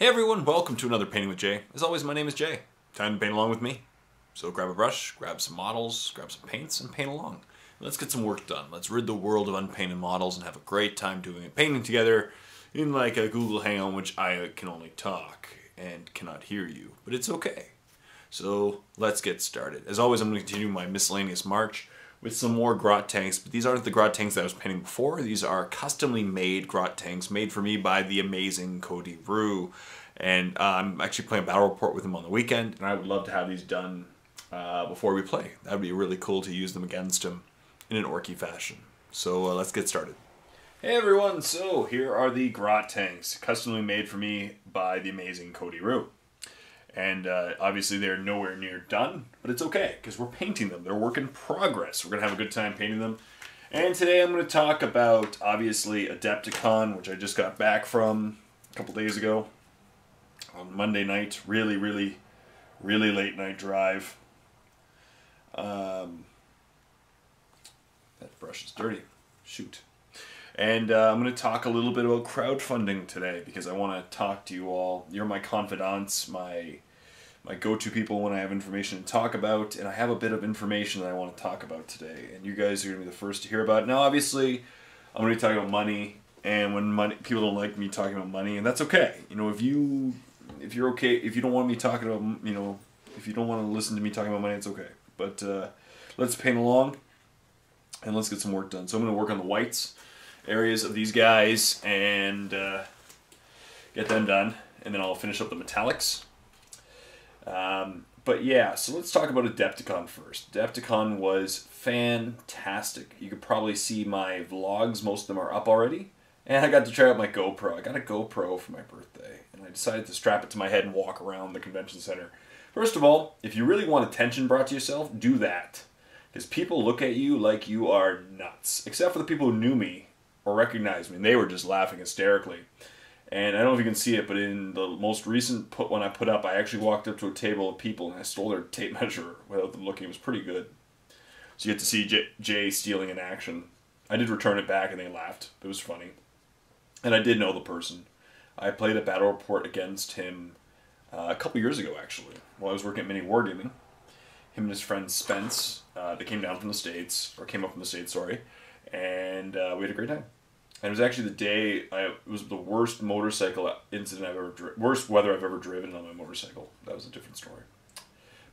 Hey everyone, welcome to another Painting with Jay. As always, my name is Jay. Time to paint along with me. So grab a brush, grab some models, grab some paints, and paint along. Let's get some work done. Let's rid the world of unpainted models and have a great time doing it. Painting together in like a Google Hangout in which I can only talk and cannot hear you. But it's okay. So let's get started. As always, I'm going to continue my miscellaneous march with some more grot tanks, but these aren't the grot tanks that I was painting before. These are customly made grot tanks made for me by the amazing CODYROO. And I'm actually playing Battle Report with him on the weekend, and I would love to have these done before we play. That would be really cool to use them against him in an orky fashion. So let's get started. Hey everyone, so here are the grot tanks, customly made for me by the amazing CODYROO. And obviously they're nowhere near done, but it's okay, because we're painting them. They're work in progress. We're going to have a good time painting them. And today I'm going to talk about, obviously, Adepticon, which I just got back from a couple days ago on Monday night. Really late night drive. That brush is dirty. Shoot. And I'm going to talk a little bit about crowdfunding today, because I want to talk to you all. You're my confidants, my go-to people when I have information to talk about, and I have a bit of information that I want to talk about today, and you guys are going to be the first to hear about it. Now, obviously, I'm going to be talking about money, and when people don't like me talking about money, and that's okay. You know, if you're okay, if you don't want me talking about, you know, if you don't want to listen to me talking about money, it's okay. But let's paint along, and let's get some work done. So I'm going to work on the whites areas of these guys and get them done, and then I'll finish up the metallics. But yeah, so let's talk about Adepticon first. Adepticon was fantastic. You could probably see my vlogs, most of them are up already, and I got to try out my GoPro. I got a GoPro for my birthday, and I decided to strap it to my head and walk around the convention center. First of all, if you really want attention brought to yourself, do that, because people look at you like you are nuts, except for the people who knew me or recognized me, and they were just laughing hysterically. And I don't know if you can see it, but in the most recent one I put up, I actually walked up to a table of people and I stole their tape measure without them looking. It was pretty good. So you get to see Jay stealing in action. I did return it back and they laughed. It was funny. And I did know the person. I played a Battle Report against him a couple years ago, actually, while I was working at Mini Wargaming. Him and his friend Spence, they came down from the States, or came up from the States, sorry, and we had a great time. And it was actually the day, it was the worst motorcycle incident I've ever worst weather I've ever driven on my motorcycle. That was a different story.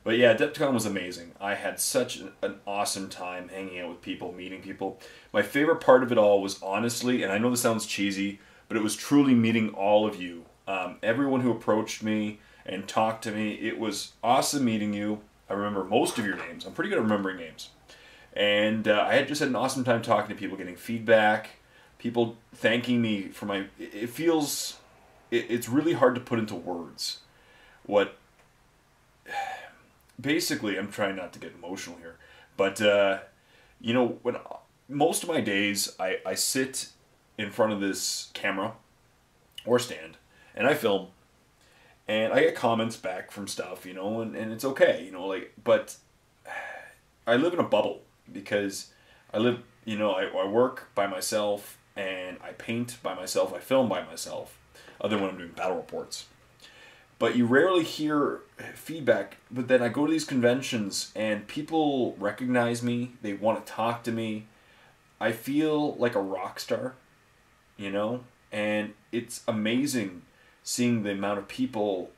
But yeah, Adepticon was amazing. I had such an awesome time hanging out with people, meeting people. My favorite part of it all was honestly, and I know this sounds cheesy, but it was truly meeting all of you. Everyone who approached me and talked to me, it was awesome meeting you. I remember most of your names. I'm pretty good at remembering names. And I had just had an awesome time talking to people, getting feedback, people thanking me for my... It feels... It's really hard to put into words what... Basically, I'm trying not to get emotional here, but, you know, when most of my days, I sit in front of this camera or stand, and I film, and I get comments back from stuff, you know, and it's okay, you know, like, but I live in a bubble, because I live, you know, I work by myself, and I paint by myself, I film by myself, other than when I'm doing battle reports. But you rarely hear feedback, but then I go to these conventions, and people recognize me, they want to talk to me. I feel like a rock star, you know, and it's amazing seeing the amount of people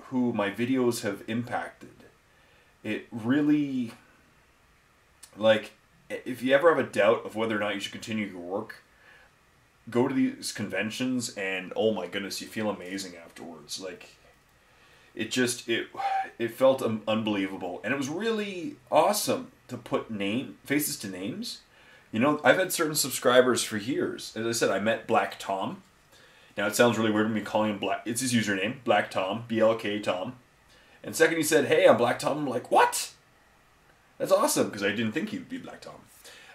who my videos have impacted. It really, like, if you ever have a doubt of whether or not you should continue your work, go to these conventions and oh my goodness, you feel amazing afterwards. Like, it felt unbelievable, and it was really awesome to put faces to names. You know, I've had certain subscribers for years. As I said, I met Black Tom. Now it sounds really weird to me calling him Black. It's his username, Black Tom, BLK Tom. And second, he said, "Hey, I'm Black Tom." I'm like, "What?" That's awesome, because I didn't think he'd be Black Tom.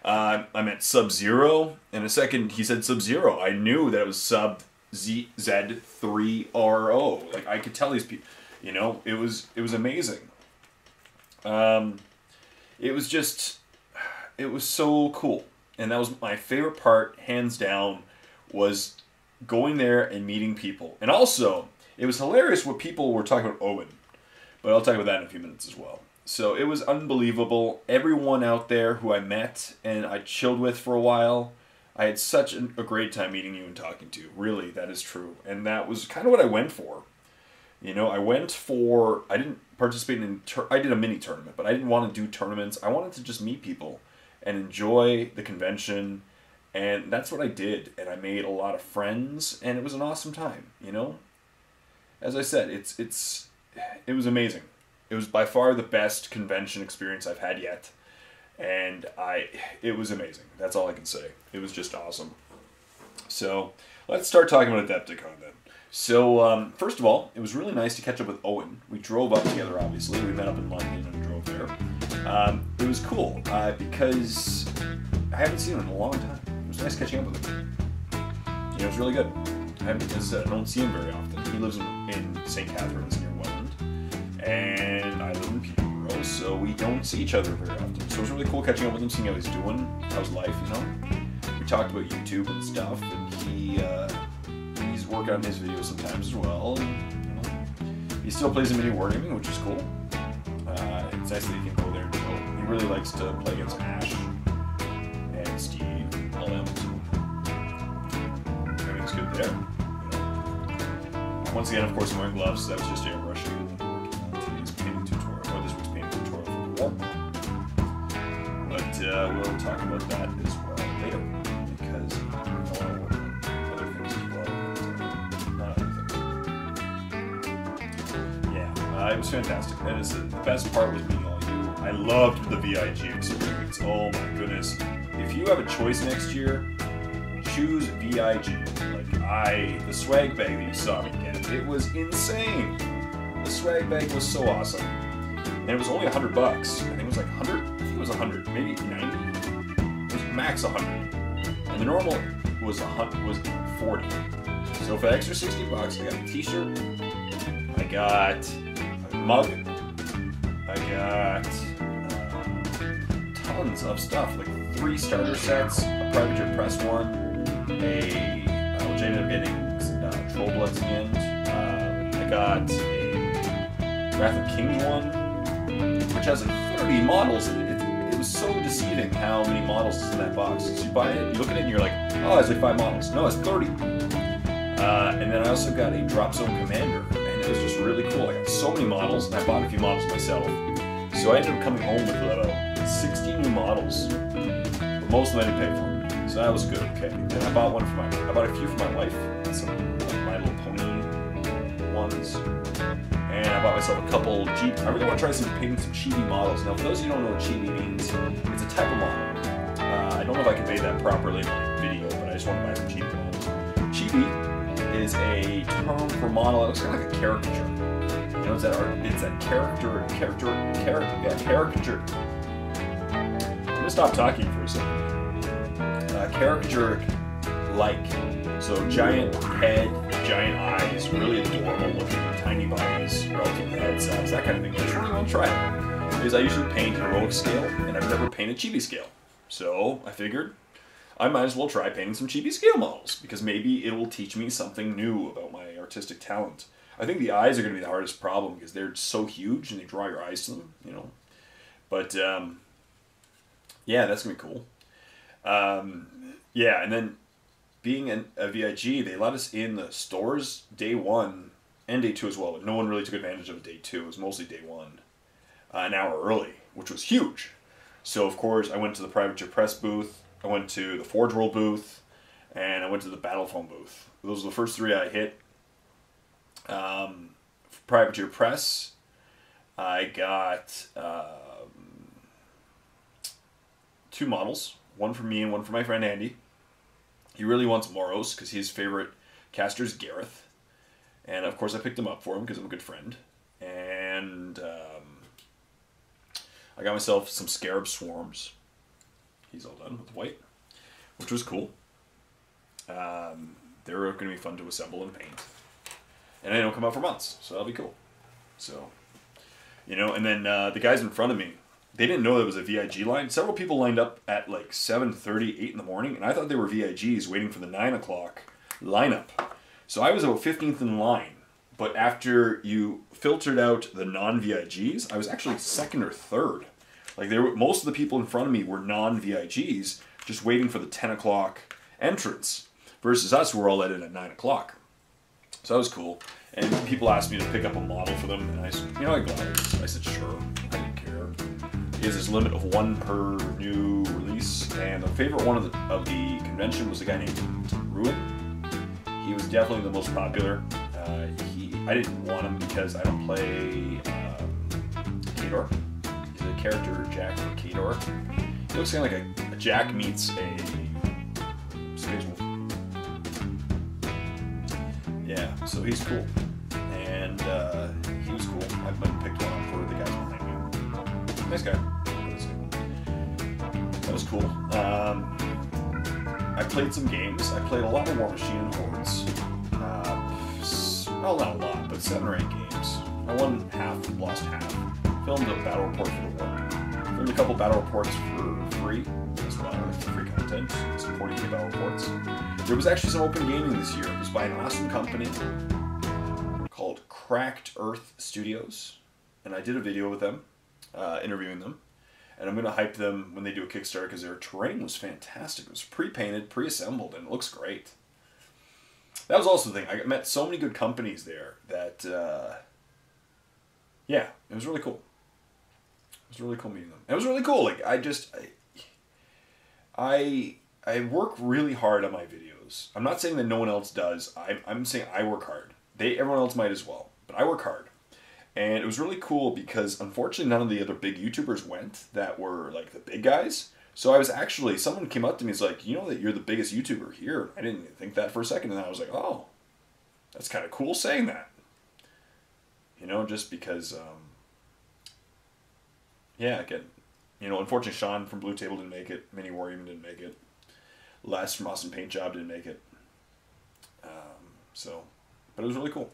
I met Sub-Zero, and a second he said Sub-Zero. I knew that it was Sub-Z3RO. Like, I could tell these people, you know, it was amazing. It was just, it was so cool. And that was my favorite part, hands down, was going there and meeting people. And also, It was hilarious what people were talking about Owen, but I'll talk about that in a few minutes as well. So it was unbelievable. Everyone out there who I met and I chilled with for a while, I had such a great time meeting you and talking to you. Really, that is true. And that was kind of what I went for. You know, I didn't participate in, I did a mini tournament, but I didn't want to do tournaments. I wanted to just meet people and enjoy the convention. And that's what I did. And I made a lot of friends, and it was an awesome time, you know? As I said, it was amazing. It was by far the best convention experience I've had yet. And it was amazing. That's all I can say. It was just awesome. So, let's start talking about Adepticon then. So, first of all, it was really nice to catch up with Owen. We drove up together, obviously. We met up in London and drove there. It was cool, because I haven't seen him in a long time. It was nice catching up with him. You know, it was really good. I don't see him very often. He lives in St. Catharines near Welland, and I live in Peterborough, so we don't see each other very often. So it was really cool catching up with him, seeing how he's doing, how's life, you know. We talked about YouTube and stuff, and he's working on his videos sometimes as well. And, you know, he still plays a mini wargaming, which is cool. It's nice that he can go there and go. He really likes to play against Ash and Steve, all them. Everything's good there. You know. Once again, of course, I'm wearing gloves. So that was just airbrushing. Working on today's painting tutorial, or this week's painting tutorial for the wall. But we'll talk about that as well later, because I want to work on other things as well, but not other things. Yeah, it was fantastic. That is the best part was meeting all of you. I loved the VIG experience. Oh my goodness! If you have a choice next year, choose VIG. The swag bag that you saw me get, it was insane. The swag bag was so awesome, and it was only $100. I think it was like 100. I think it was 100, maybe 90. It was max 100, and the normal was 40. So for the extra $60, I got a T-shirt. I got a mug. I got tons of stuff, like 3 starter sets, a Privateer Press one, which I ended up getting Troll Bloods in the end. I got a Wrath of Kings one, which has like 30 models in it. It was so deceiving how many models is in that box. So you buy it, you look at it, and you're like, oh, it's like 5 models. No, it's 30. And then I also got a Drop Zone Commander, and it was just really cool. I got so many models, and I bought a few models myself. So I ended up coming home with about 60 new models, but most of them I didn't pay for. So that was good, okay. And I bought a few for my wife, some like My Little Pony ones, and I bought myself a couple Chibi. I really want to try painting some Chibi models. Now, for those of you who don't know what Chibi means, it's a type of model. I don't know if I conveyed that properly in my video, but I just want to buy some Chibi models. Chibi is a term for model. It looks kind of like a caricature. You know, it's that caricature. I'm gonna stop talking for a second. Caricature-like. So giant head, giant eyes, really adorable looking, tiny bodies, relative to head size, that kind of thing. I just really want to try it. Because I usually paint heroic scale, and I've never painted Chibi scale. So I figured I might as well try painting some Chibi scale models, because maybe it will teach me something new about my artistic talent. I think the eyes are going to be the hardest problem, because they're so huge, and they draw your eyes to them, you know. But, yeah, that's going to be cool. Yeah, and then being a VIG, they let us in the stores day 1 and day 2 as well, but no one really took advantage of day 2. It was mostly day 1, an hour early, which was huge. So, of course, I went to the Privateer Press booth, I went to the Forge World booth, and I went to the Battlefone booth. Those were the first 3 I hit. Privateer Press, I got 2 models. One for me and one for my friend Andy. He really wants Moros because his favorite caster is Gareth. And of course I picked him up for him because I'm a good friend. And I got myself some Scarab Swarms. He's all done with white, which was cool. They're going to be fun to assemble and paint. And they don't come out for months, so that'll be cool. So, you know, and then the guys in front of me, they didn't know there was a VIG line. Several people lined up at like 7:30, 8 in the morning, and I thought they were VIGs waiting for the 9 o'clock lineup. So I was about 15th in line But after you filtered out the non-VIGs, I was actually second or third. Like most of the people in front of me were non-VIGs, just waiting for the 10 o'clock entrance, versus us who were all let in at 9 o'clock. So that was cool. And people asked me to pick up a model for them, and I said, I gladly. I said, sure. I didn't care. Is this limit of 1 per new release, and the favorite one of the convention was a guy named CODYROO. He was definitely the most popular. I didn't want him because I don't play CODYROO. He's a character Jack from CODYROO. He looks kind of like a Jack meets a Space Wolf. Yeah, so he's cool, and he was cool. I picked one up for the guys behind me. Nice guy. That was cool. I played some games. I played a lot of War Machine and Hordes. Well, not a lot, but 7 or 8 games. I won half, lost half. Filmed a battle report for the war. Filmed a couple battle reports for free as well, for free content. Some 40K battle reports. There was actually some open gaming this year. It was by an awesome company called Cracked Earth Studios, and I did a video with them, interviewing them. And I'm going to hype them when they do a Kickstarter because their terrain was fantastic. It was pre-painted, pre-assembled, and it looks great. That was also the thing. I met so many good companies there that, yeah, it was really cool. It was really cool meeting them. It was really cool. Like, I work really hard on my videos. I'm not saying that no one else does. I'm saying I work hard. Everyone else might as well, but I work hard. And it was really cool because, unfortunately, none of the other big YouTubers went that were, like, the big guys. So I was actually, someone came up to me and was like, you know that you're the biggest YouTuber here? I didn't think that for a second. And I was like, oh, that's kind of cool saying that. You know, just because, yeah, again, you know, unfortunately, Sean from Blue Table didn't make it. Mini Warrior didn't make it. Les from Austin Paint Job didn't make it. But it was really cool.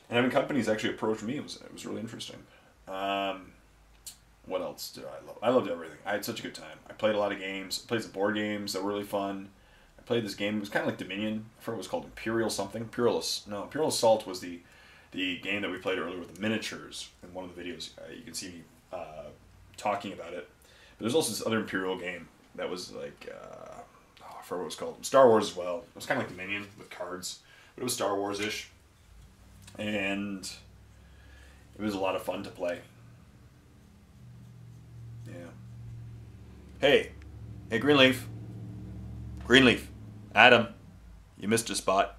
And having companies actually approach me, it was really interesting. What else did I love? I loved everything. I had such a good time. I played a lot of games. I played some board games that were really fun. I played this game. It was kind of like Dominion. I forgot what it was called. Imperial something. Imperial Assault was the game that we played earlier with the miniatures. In one of the videos, you can see me talking about it. But there's also this other Imperial game that was like, I forgot what it was called. Star Wars as well. It was kind of like Dominion with cards. But it was Star Wars-ish. And it was a lot of fun to play. Yeah. Hey, Greenleaf. Greenleaf. Adam, you missed a spot.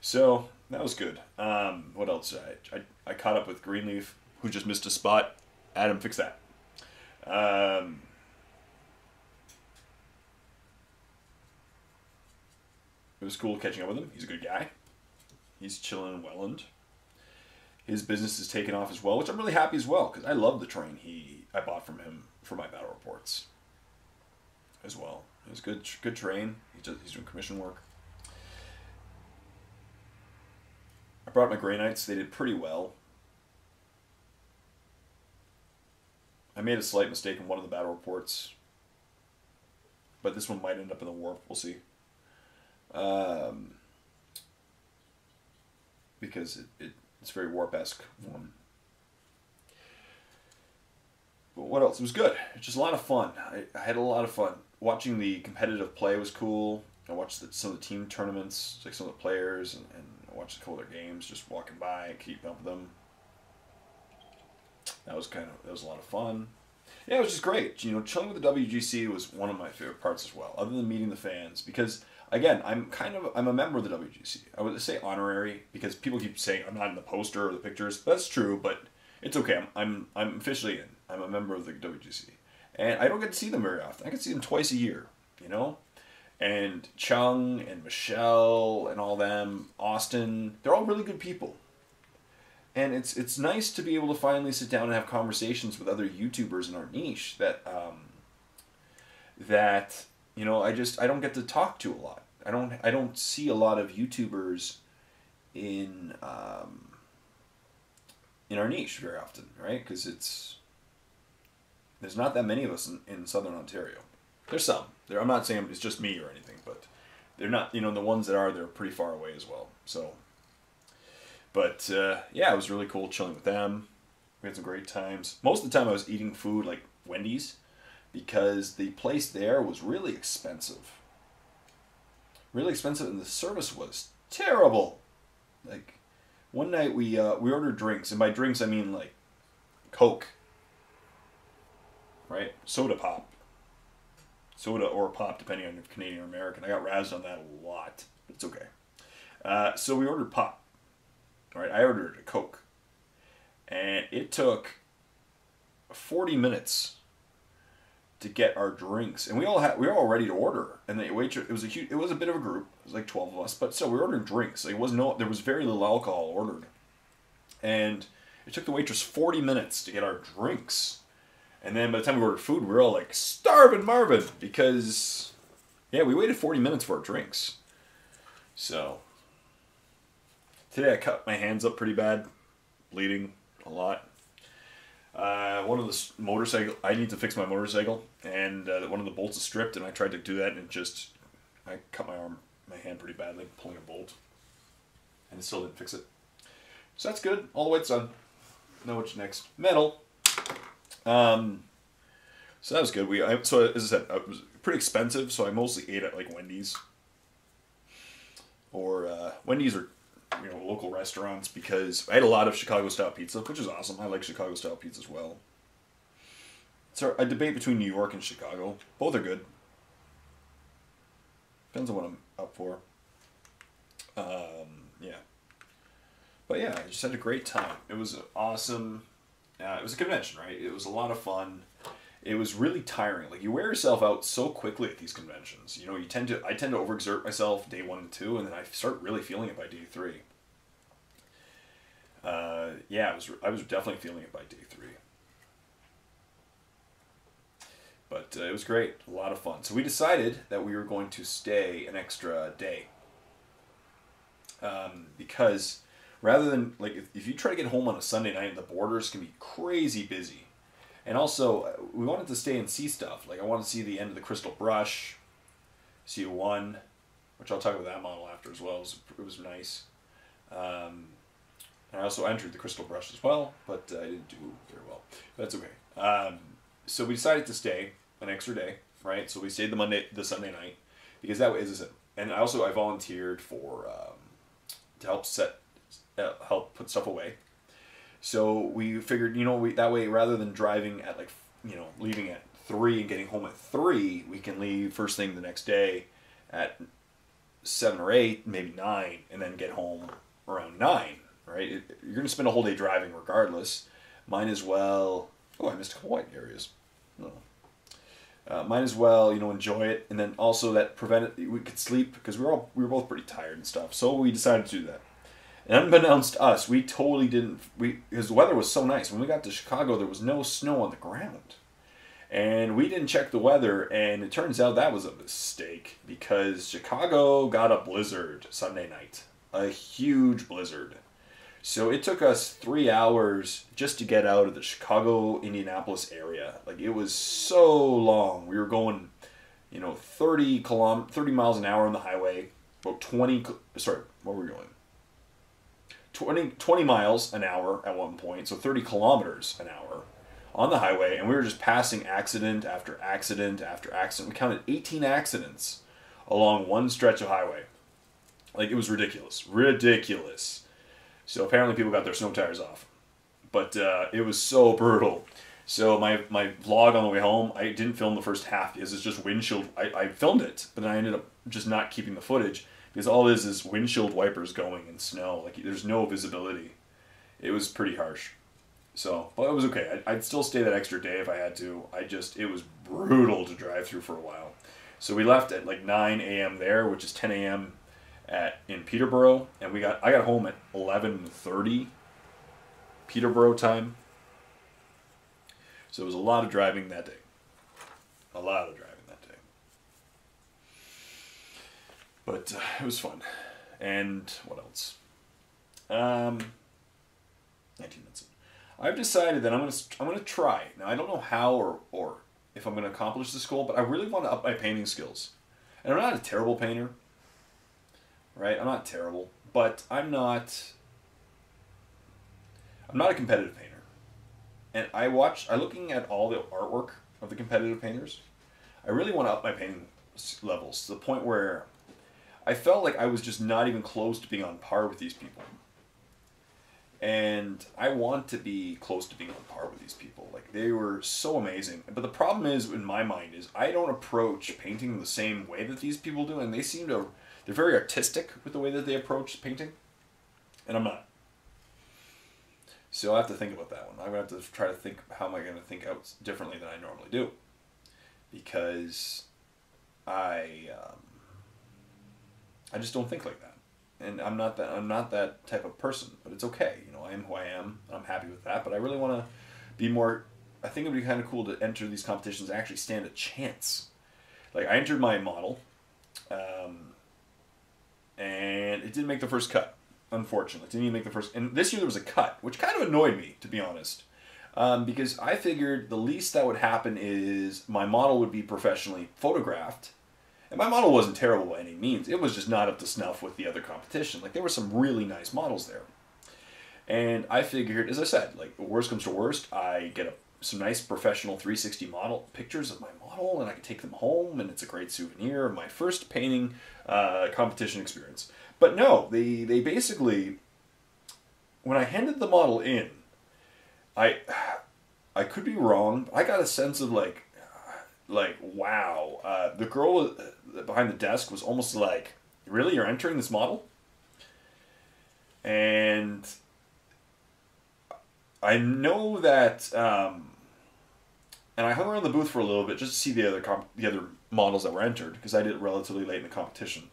So, that was good. What else? I caught up with Greenleaf, who just missed a spot. Adam, fix that. It was cool catching up with him. He's a good guy. He's chilling in Welland. His business is taking off as well, which I'm really happy as well, because I love the terrain I bought from him for my battle reports as well. It was good terrain. He's doing commission work. I brought my Grey Knights. They did pretty well. I made a slight mistake in one of the battle reports, but this one might end up in the warp. We'll see. Because it's very warp-esque one. But what else? It was good. It was just a lot of fun. I had a lot of fun. Watching the competitive play was cool. I watched some of the team tournaments, like some of the players, and I watched a couple of their games, just walking by, keeping up with them. That was a lot of fun. Yeah, it was just great. You know, chilling with the WGC was one of my favorite parts as well, other than meeting the fans, because again, I'm a member of the WGC. I would say honorary because people keep saying I'm not in the poster or the pictures. That's true, but it's okay. I'm officially in. I'm a member of the WGC, and I don't get to see them very often. I get to see them twice a year, you know. And Chung and Michelle and all them, Austin, they're all really good people. And it's nice to be able to finally sit down and have conversations with other YouTubers in our niche that you know, I don't get to talk to a lot. I don't see a lot of YouTubers in our niche very often, right? Because there's not that many of us in Southern Ontario. There's some. I'm not saying it's just me or anything, but they're not, the ones that are, they're pretty far away as well. So, but yeah, it was really cool chilling with them. We had some great times. Most of the time I was eating food like Wendy's because the place there was really expensive. Really expensive, and the service was terrible. Like, one night we ordered drinks, and by drinks I mean like Coke, right? Soda pop. Soda or pop, depending on if Canadian or American. I got razzed on that a lot, but it's okay. So we ordered pop. All right, I ordered a Coke. And it took 40 minutes to get our drinks, and we were all ready to order. And the waitress, it was a bit of a group. It was like 12 of us, but still we were ordering drinks. Like, there was very little alcohol ordered, and it took the waitress 40 minutes to get our drinks. And then by the time we ordered food, we were all like starving Marvin because, yeah, we waited 40 minutes for our drinks. So today I cut my hands up pretty bad, bleeding a lot. One of the motorcycle, I need to fix my motorcycle, and one of the bolts is stripped, and I tried to do that, and I cut my hand pretty badly pulling a bolt, and it still didn't fix it. So that's good. All the way it's done. Now what's next? Metal. So that was good. So as I said, it was pretty expensive, so I mostly ate at like Wendy's or Wendy's or local restaurants, because I had a lot of Chicago-style pizza, which is awesome. I like Chicago-style pizza as well. So I debate between New York and Chicago. Both are good. Depends on what I'm up for. Yeah. But yeah, I just had a great time. It was awesome. It was a convention, right? It was a lot of fun. It was really tiring. Like, you wear yourself out so quickly at these conventions. I tend to overexert myself day 1 and 2, and then I start really feeling it by day 3. Yeah, I was definitely feeling it by day 3. But it was great, a lot of fun. So we decided that we were going to stay an extra day, because rather than, like, if you try to get home on a Sunday night, the borders can be crazy busy. And also, we wanted to stay and see stuff. Like, I wanted to see the end of the Crystal Brush, CU1, which I'll talk about that model after as well. It was nice. And I also entered the Crystal Brush as well, but I didn't do very well. That's okay. So we decided to stay an extra day, right? So we stayed the Sunday night, because that way, as I said, and I volunteered for to help put stuff away. So we figured, that way, rather than driving at leaving at 3 and getting home at 3, we can leave first thing the next day at 7 or 8, maybe 9, and then get home around 9, right? You're going to spend a whole day driving regardless. Might as well, I missed a couple white areas. Might as well, enjoy it. And then also that we could sleep, because we were both pretty tired and stuff. So we decided to do that. And unbeknownst to us, we totally didn't, because the weather was so nice. When we got to Chicago, there was no snow on the ground. And we didn't check the weather, and it turns out that was a mistake, because Chicago got a blizzard Sunday night. A huge blizzard. So it took us 3 hours just to get out of the Chicago-Indianapolis area. Like, it was so long. We were going, 30 miles an hour on the highway. About what were we going? 20 miles an hour at one point, so 30 kilometers an hour on the highway, and we were just passing accident after accident after accident. We counted 18 accidents along one stretch of highway. Like, it was ridiculous. Ridiculous. So apparently people got their snow tires off. But it was so brutal. So my vlog on the way home, I didn't film the first half because it's just windshield. I filmed it, but then I ended up just not keeping the footage, because all it is windshield wipers going in snow. Like, there's no visibility. It was pretty harsh. So, but it was okay. I'd still stay that extra day if I had to. It was brutal to drive through for a while. So we left at like 9 a.m. there, which is 10 a.m. in Peterborough, and I got home at 11:30 Peterborough time. So it was a lot of driving that day. A lot of driving that day. But it was fun. And what else? 19 minutes. I've decided that I'm gonna try. Now, I don't know how or if I'm gonna accomplish this goal, but I really want to up my painting skills. And I'm not a terrible painter. right? I'm not terrible, but I'm not a competitive painter. And I looking at all the artwork of the competitive painters. I really want to up my painting levels to the point where I felt like I was just not even close to being on par with these people. And I want to be close to being on par with these people. Like, they were so amazing. But the problem is, in my mind, is I don't approach painting the same way that these people do. And they're very artistic with the way that they approach painting. And I'm not. So I have to think about that one. I'm going to have to try to think, how am I going to think out differently than I normally do? Because I just don't think like that. And I'm not that type of person, but it's okay. You know, I am who I am, and I'm happy with that. But I really want to be more. I think it would be kind of cool to enter these competitions and actually stand a chance. Like, I entered my model, and it didn't make the first cut. Unfortunately, it didn't even make the first. And this year there was a cut, which kind of annoyed me, to be honest, because I figured the least that would happen is my model would be professionally photographed. And my model wasn't terrible by any means. It was just not up to snuff with the other competition. Like, there were some really nice models there. And I figured, as I said, like, worst comes to worst, I get some nice professional 360 model pictures of my model, and I can take them home, and it's a great souvenir of my first painting competition experience. But no, they basically, when I handed the model in, I could be wrong, but I got a sense of like, wow, the girl behind the desk was almost like, really, you're entering this model? And I know that, and I hung around the booth for a little bit just to see the other models that were entered, because I did it relatively late in the competition.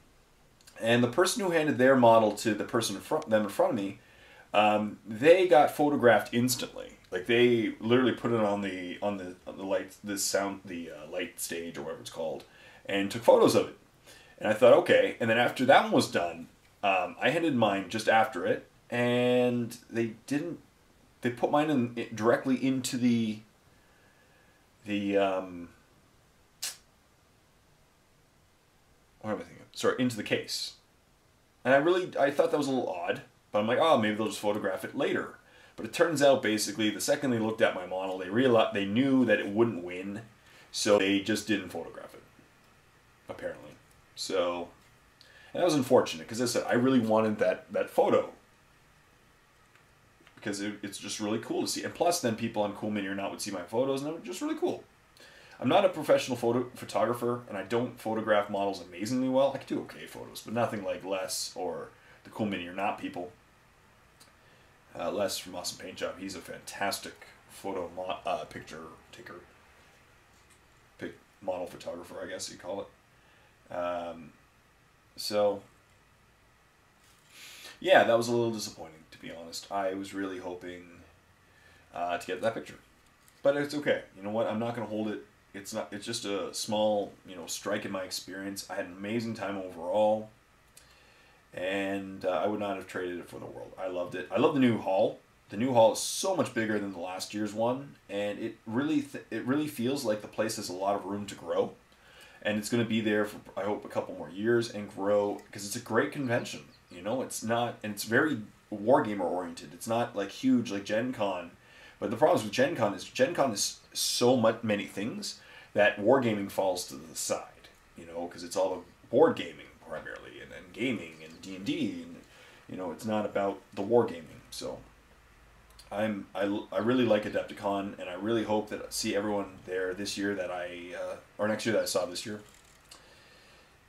And the person who handed their model to the person in front of me, they got photographed instantly. Like, they literally put it on the light stage, or whatever it's called, and took photos of it. And I thought, okay. And then after that one was done, I handed mine just after it, and they put mine directly into the what am I thinking? Sorry, into the case. And I thought that was a little odd, but I'm like, oh, maybe they'll just photograph it later. But it turns out, basically, the second they looked at my model, they knew that it wouldn't win, so they just didn't photograph it, apparently. So, and that was unfortunate, because as I said, I really wanted that photo, because it's just really cool to see. And plus, then people on Cool Mini or Not would see my photos, and they were just really cool. I'm not a professional photographer, and I don't photograph models amazingly well. I can do okay photos, but nothing like Les or the Cool Mini or Not people. Les from Awesome Paint Job, he's a fantastic picture taker, model photographer, I guess you'd call it. So, yeah, that was a little disappointing, to be honest. I was really hoping to get that picture. But it's okay. You know what? I'm not going to hold it. It's just a small, strike in my experience. I had an amazing time overall, and I would not have traded it for the world. I loved it. I love the new hall. The new hall is so much bigger than the last year's one, and it really feels like the place has a lot of room to grow, and it's going to be there for, I hope, a couple more years and grow, because it's a great convention. It's not, and it's very wargamer oriented. It's not like huge like Gen Con. But the problem with Gen Con is so many things that wargaming falls to the side, because it's all board gaming primarily, and gaming and D&D, and it's not about the wargaming. So I really like Adepticon, and I really hope that I see everyone there this year or next year that I saw this year.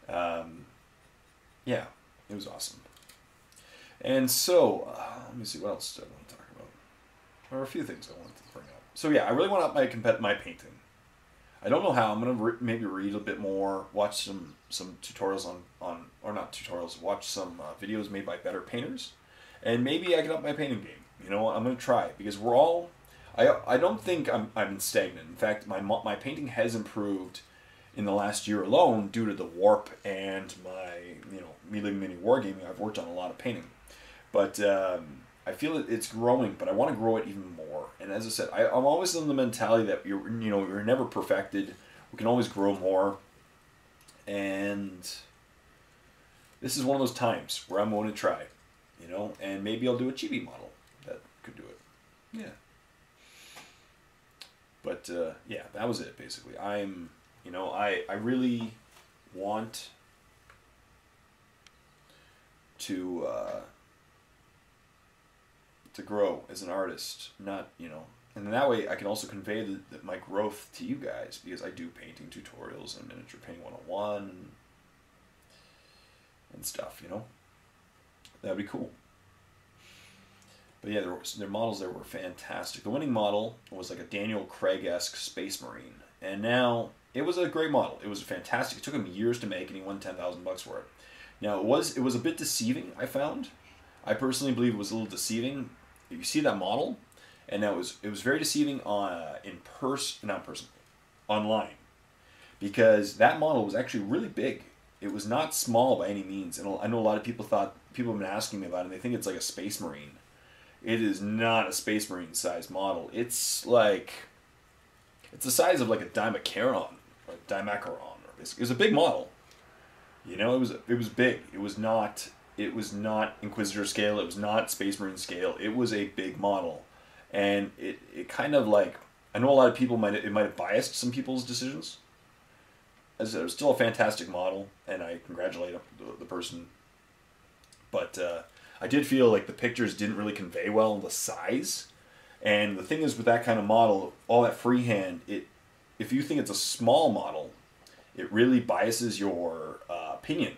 Yeah, it was awesome. And so let me see, what else do I want to talk about? There are a few things I wanted to bring up. So yeah, I really want to up my painting. I don't know how. I'm going to maybe read a bit more, watch some tutorials or not tutorials, watch some videos made by better painters, and maybe I can up my painting game. I'm going to try it, because I don't think I'm stagnant. In fact, my painting has improved in the last year alone due to the warp and my, me living mini wargaming. I've worked on a lot of painting. But I feel it's growing, but I want to grow it even more. And as I said, I'm always in the mentality that you're never perfected. We can always grow more. And this is one of those times where I'm going to try, you know, and maybe I'll do a chibi model that could do it. Yeah. But yeah, that was it basically. You know, I really want to grow as an artist, not, you know, and in that way I can also convey my growth to you guys, because I do painting tutorials and miniature painting 101 and stuff, you know. That'd be cool. But yeah, their models there were fantastic. The winning model was like a Daniel Craig-esque Space Marine, and now it was a great model. It was fantastic. It took him years to make, and he won $10,000 for it. Now it was a bit deceiving, I found. I personally believe it was a little deceiving. You see that model, and that it was very deceiving online, because that model was actually really big. It was not small by any means, and I know a lot of people have been asking me about it, and they think it's like a Space Marine. It is not a Space Marine sized model. It's the size of like a Dimacron, or Dimacaron, or basically. It was a big model. You know, it was big. It was not Inquisitor scale. It was not Space Marine scale. It was a big model, and it kind of like, I know a lot of people might have biased some people's decisions. As I said, it was still a fantastic model, and I congratulate the person. But I did feel like the pictures didn't really convey well the size. And the thing is, with that kind of model, all that freehand, if you think it's a small model, it really biases your opinion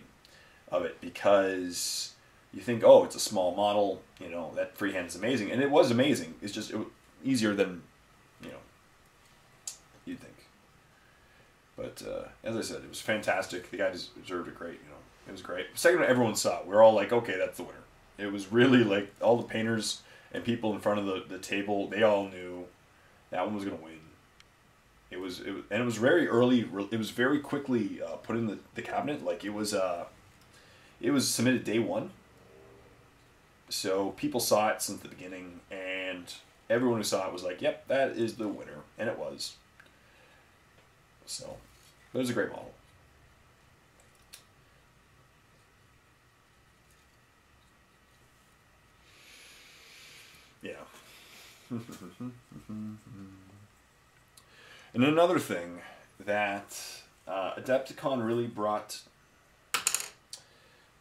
of it, because you think, oh, it's a small model, you know, that freehand is amazing. And it was amazing. It's just easier than, you know, you'd think. But as I said, it was fantastic. The guy deserved it great, you know. It was great. The second everyone saw it, we were all like, okay, that's the winner. It was really like all the painters and people in front of the table, they all knew that one was going to win. It was very early. It was very quickly put in the cabinet. Like it was submitted day one. So people saw it since the beginning, and everyone who saw it was like, yep, that is the winner. And it was. So it was a great model. Yeah. And another thing that Adepticon really brought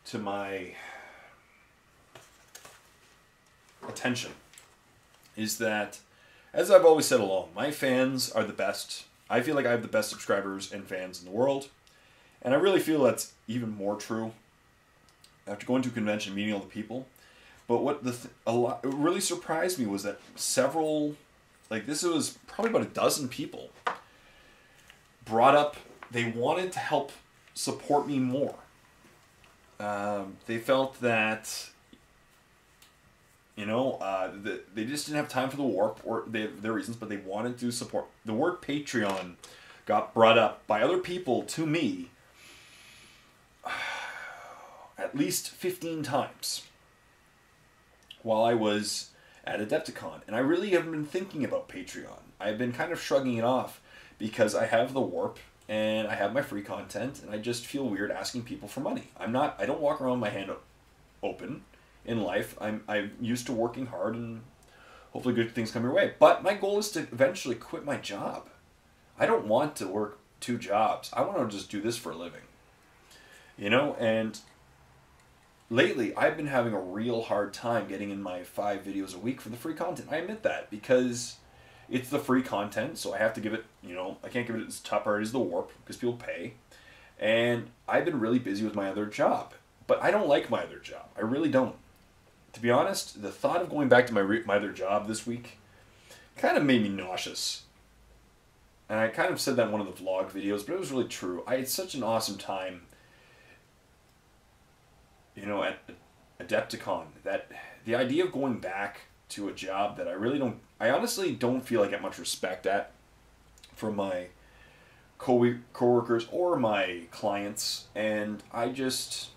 to my attention is that, as I've always said along, my fans are the best. I feel like I have the best subscribers and fans in the world. And I really feel that's even more true after going to a convention, meeting all the people. But what it really surprised me was that several, like this was probably about a dozen people, brought up they wanted to help support me more. They felt that, you know, they just didn't have time for the warp, or they have their reasons, but they wanted to support. The word Patreon got brought up by other people to me at least 15 times while I was at Adepticon. And I really haven't been thinking about Patreon. I've been kind of shrugging it off because I have the warp and I have my free content, and I just feel weird asking people for money. I don't walk around with my hand open in life. I'm used to working hard, and hopefully good things come your way. But my goal is to eventually quit my job. I don't want to work 2 jobs. I want to just do this for a living. You know, and lately I've been having a real hard time getting in my 5 videos a week for the free content. I admit that, because it's the free content, so I have to give it, you know, I can't give it as top priority as the warp because people pay. And I've been really busy with my other job. But I don't like my other job. I really don't. To be honest, the thought of going back to my other job this week kind of made me nauseous. And I kind of said that in one of the vlog videos, but it was really true. I had such an awesome time, you know, at Adepticon, that the idea of going back to a job that I honestly don't feel like I get much respect at from my co-workers or my clients, and I just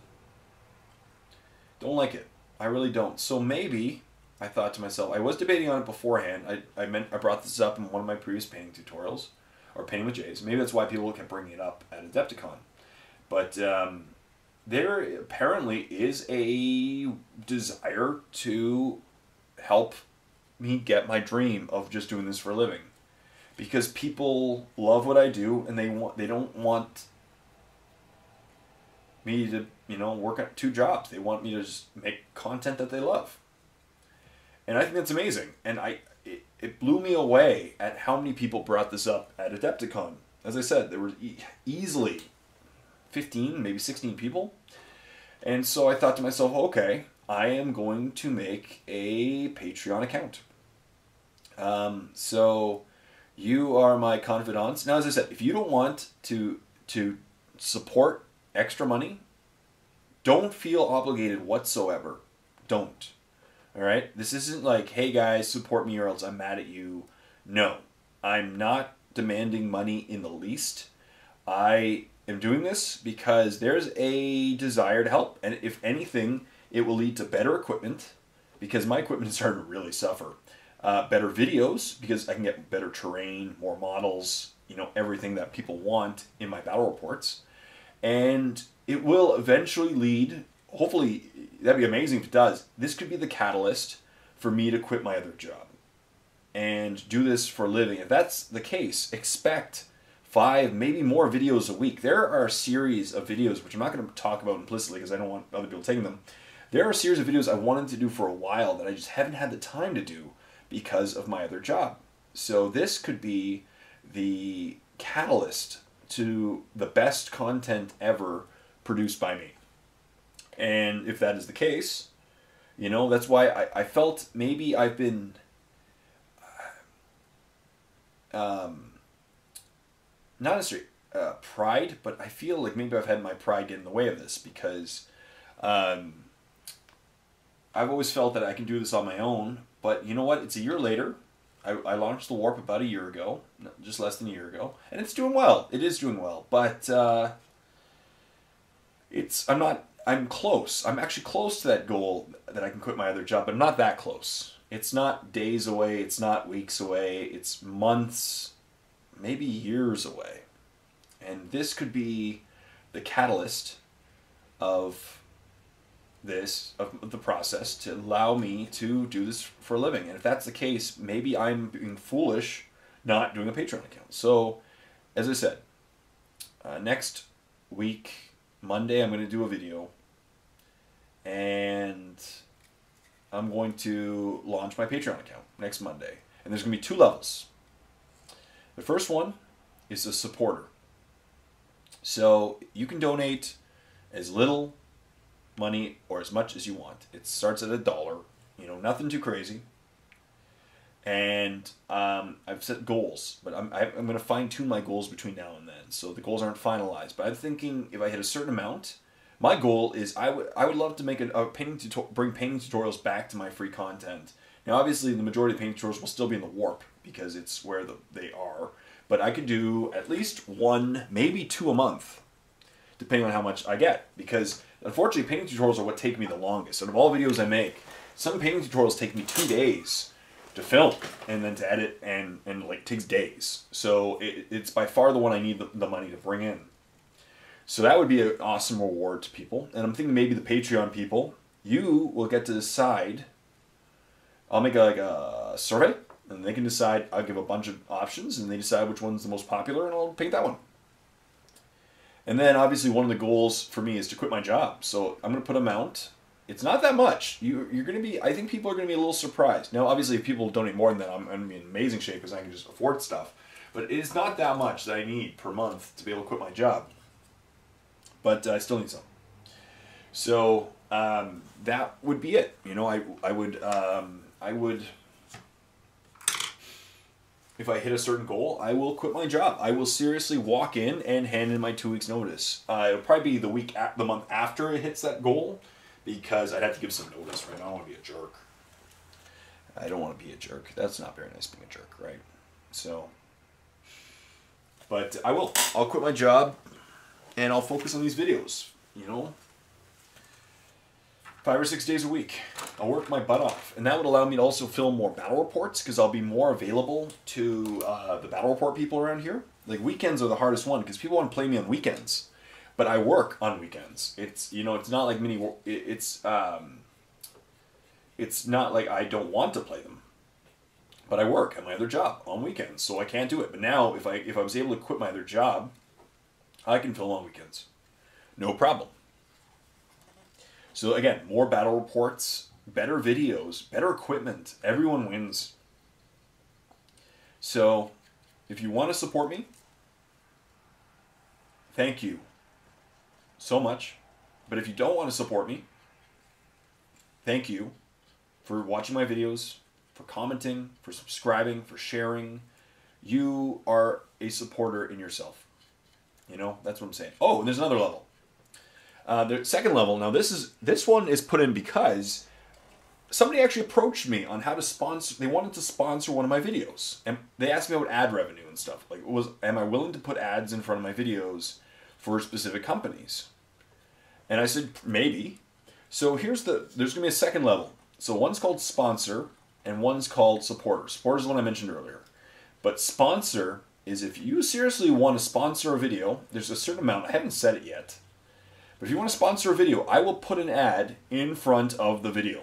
don't like it. I really don't. So maybe, I thought to myself, I was debating on it beforehand. I brought this up in one of my previous painting tutorials, or Painting with Jays. Maybe that's why people kept bringing it up at Adepticon. But there apparently is a desire to help me get my dream of just doing this for a living, because people love what I do and they don't want me to, you know, work at 2 jobs. They want me to just make content that they love. And I think that's amazing. And it blew me away at how many people brought this up at Adepticon. As I said, there were easily 15, maybe 16 people. And so I thought to myself, okay, I am going to make a Patreon account. So you are my confidants. Now, as I said, if you don't want to support extra money, don't feel obligated whatsoever. Don't. All right? This isn't like, hey guys, support me or else I'm mad at you. No. I'm not demanding money in the least. I am doing this because there's a desire to help. And if anything, it will lead to better equipment, because my equipment is starting to really suffer. Better videos, because I can get better terrain, more models, you know, everything that people want in my battle reports. And it will eventually lead, hopefully, that'd be amazing if it does, this could be the catalyst for me to quit my other job and do this for a living. If that's the case, expect 5, maybe more videos a week. There are a series of videos, which I'm not going to talk about implicitly because I don't want other people taking them. There are a series of videos I wanted to do for a while that I just haven't had the time to do because of my other job. So this could be the catalyst to the best content ever produced by me. And if that is the case, you know, that's why I felt maybe I've been not necessarily pride, but I feel like maybe I've had my pride get in the way of this, because I've always felt that I can do this on my own. But you know what? It's a year later. I launched the Warp about a year ago, just less than a year ago, and it's doing well. It is doing well, but I'm close. I'm actually close to that goal that I can quit my other job, but I'm not that close. It's not days away. It's not weeks away. It's months, maybe years away. And this could be the catalyst of the process to allow me to do this for a living. And if that's the case, maybe I'm being foolish not doing a Patreon account. So, as I said, next week, Monday, I'm going to do a video, and I'm going to launch my Patreon account next Monday. And there's going to be 2 levels. The first one is a supporter. So you can donate as little money or as much as you want. It starts at $1, you know, nothing too crazy. And I've set goals, but I'm going to fine tune my goals between now and then. So the goals aren't finalized, but I'm thinking if I hit a certain amount, my goal is I would love to make bring painting tutorials back to my free content. Now, obviously, the majority of painting tutorials will still be in the Warp because it's where they are. But I could do at least 1, maybe 2 a month, depending on how much I get. Because unfortunately, painting tutorials are what take me the longest. Out of all videos I make, some painting tutorials take me 2 days to film and then to edit, and like takes days. So it's by far the one I need the money to bring in. So that would be an awesome reward to people. And I'm thinking maybe the Patreon people, you will get to decide. I'll make a survey, and they can decide. I'll give a bunch of options, and they decide which one's the most popular, and I'll paint that one. And then obviously one of the goals for me is to quit my job. So I'm going to put amount. It's not that much. You're going to be, I think people are going to be a little surprised. Now, obviously, if people donate more than that, I'm going to be in amazing shape because I can just afford stuff. But it's not that much that I need per month to be able to quit my job. But I still need some. So that would be it. You know, I would, if I hit a certain goal, I will quit my job. I will seriously walk in and hand in my 2 weeks notice. It'll probably be the month after it hits that goal, because I'd have to give some notice, right? I don't want to be a jerk. I don't want to be a jerk. That's not very nice being a jerk, right? So, but I'll quit my job, and I'll focus on these videos, you know? 5 or 6 days a week. I'll work my butt off. And that would allow me to also film more battle reports, because I'll be more available to the battle report people around here. Like, weekends are the hardest one, because people want to play me on weekends. But I work on weekends. It's, you know, it's not like it's not like I don't want to play them. But I work at my other job on weekends, so I can't do it. But now, if I was able to quit my other job, I can film on weekends. No problem. So again, more battle reports, better videos, better equipment. Everyone wins. So, if you want to support me, thank you so much. But if you don't want to support me, thank you for watching my videos, for commenting, for subscribing, for sharing. You are a supporter in yourself. You know, that's what I'm saying. Oh, and there's another level. The second level, now this one is put in because somebody actually approached me on how to sponsor. They wanted to sponsor one of my videos, and they asked me about ad revenue and stuff. Like, am I willing to put ads in front of my videos for specific companies? And I said maybe. So there's gonna be a second level. So one's called sponsor, and one's called supporter. Supporter is the one I mentioned earlier, but sponsor is if you seriously want to sponsor a video. There's a certain amount. I haven't said it yet, but if you want to sponsor a video, I will put an ad in front of the video.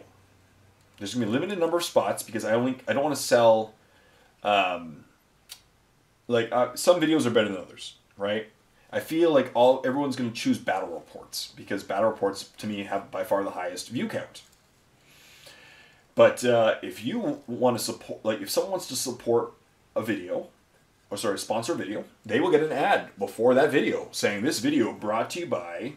There's gonna be a limited number of spots because I don't want to sell. Some videos are better than others, right? I feel like everyone's gonna choose battle reports because battle reports to me have by far the highest view count. But if you want to support, like if someone wants to support a video, sponsor a video, they will get an ad before that video saying this video brought to you by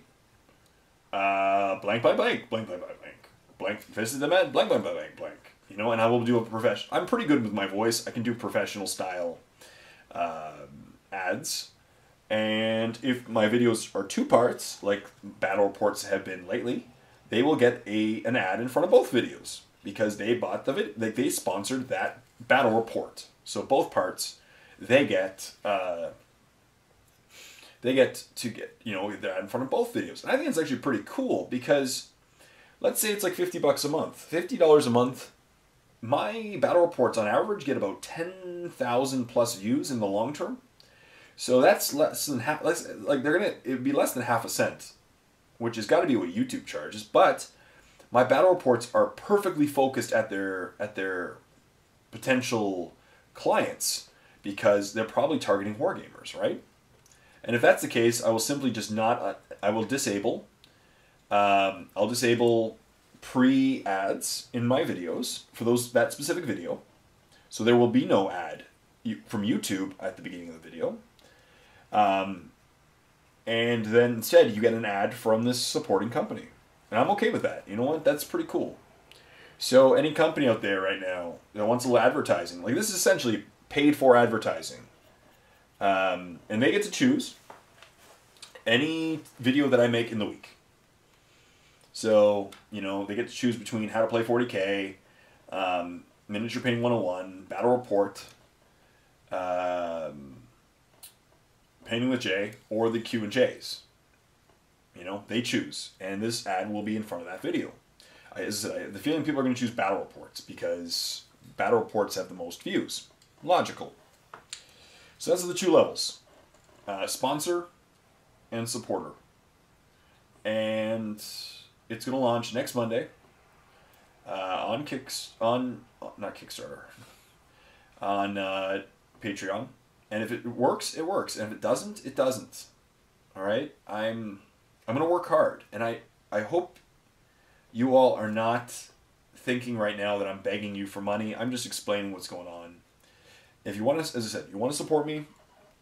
blank by blank, blank by blank, blank, visit them at blank by blank, blank. You know, and I will do a professional. I'm pretty good with my voice. I can do professional style ads. And if my videos are two parts, like battle reports have been lately, they will get an ad in front of both videos because they bought they sponsored that battle report. So both parts, they get to get the ad in front of both videos. And I think it's actually pretty cool because let's say it's like $50 a month, $50 a month. My battle reports on average get about 10,000 plus views in the long term. So that's less than half. It'd be less than half a cent, which has got to be what YouTube charges. But my battle reports are perfectly focused at their potential clients because they're probably targeting wargamers, right? And if that's the case, I will simply just not. I will disable. I'll disable pre-ads in my videos for that specific video, so there will be no ad from YouTube at the beginning of the video. And then instead you get an ad from this supporting company. And I'm okay with that. You know what? That's pretty cool. So any company out there right now that wants a little advertising, like this is essentially paid for advertising. And they get to choose any video that I make in the week. So, you know, they get to choose between how to play 40K, miniature painting 101, battle report, painting with J, or the Q&Js. You know, they choose. And this ad will be in front of that video. As I said, the feeling people are going to choose battle reports because battle reports have the most views. Logical. So those are the two levels. Sponsor and supporter. And it's going to launch next Monday on Patreon. And if it works, it works. And if it doesn't, it doesn't. All right? I'm going to work hard. And I hope you all are not thinking right now that I'm begging you for money. I'm just explaining what's going on. If you want to, as I said, you want to support me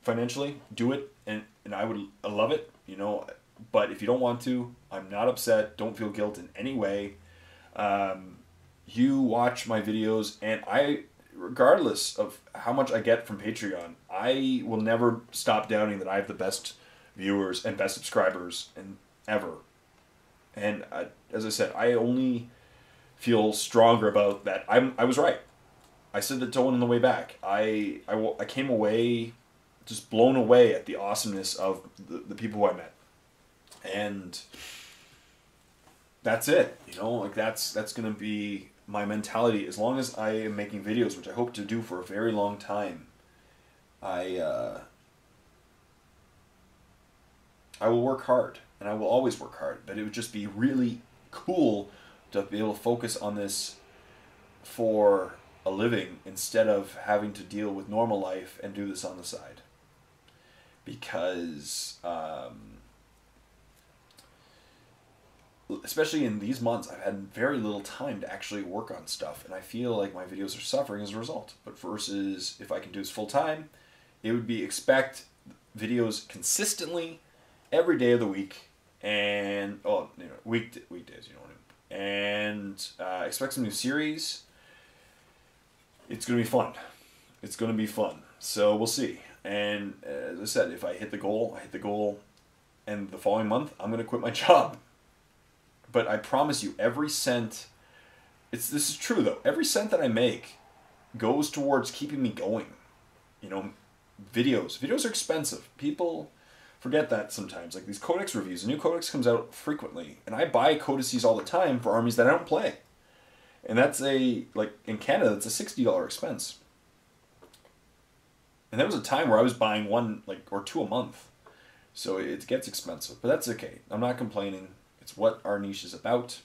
financially, do it. And I love it, you know. But if you don't want to, I'm not upset. Don't feel guilt in any way. You watch my videos, and regardless of how much I get from Patreon, I will never stop doubting that I have the best viewers and best subscribers ever. And as I said, I only feel stronger about that. I was right. I said that to Owen on the way back. I came away just blown away at the awesomeness of the people who I met. And that's it. You know, like that's going to be my mentality as long as I am making videos, which I hope to do for a very long time. I I will work hard, and I will always work hard, but it would just be really cool to be able to focus on this for a living instead of having to deal with normal life and do this on the side. Because especially in these months, I've had very little time to actually work on stuff, and I feel like my videos are suffering as a result. But versus if I can do this full time, it would be expect videos consistently every day of the week, and weekdays, you know what I mean, and expect some new series. It's gonna be fun. It's gonna be fun. So we'll see. And as I said, if I hit the goal, I hit the goal, and the following month I'm gonna quit my job. But I promise you, every cent, this is true though, every cent that I make goes towards keeping me going. You know, videos are expensive. People forget that sometimes. Like these codex reviews, a new codex comes out frequently, and I buy codices all the time for armies that I don't play. And that's like in Canada, that's a $60 expense. And there was a time where I was buying one or two a month. So it gets expensive, but that's okay. I'm not complaining. It's what our niche is about.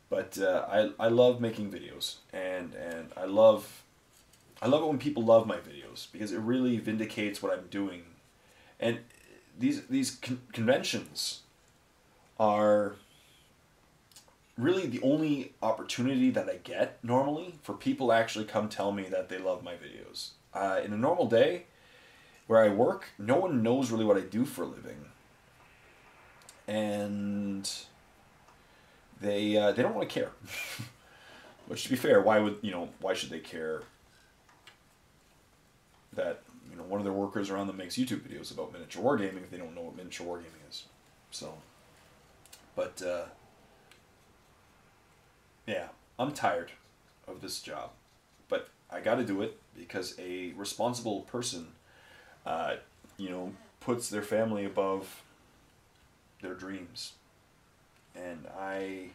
But I love making videos, and I love it when people love my videos, because it really vindicates what I'm doing. And these conventions are really the only opportunity that I get normally for people to actually come tell me that they love my videos. In a normal day where I work, no one knows really what I do for a living. And they don't want to care. Which, to be fair, why should they care that one of their workers around them makes YouTube videos about miniature wargaming if they don't know what miniature wargaming is? So, but yeah, I'm tired of this job, but I got to do it because a responsible person, puts their family above their dreams, and I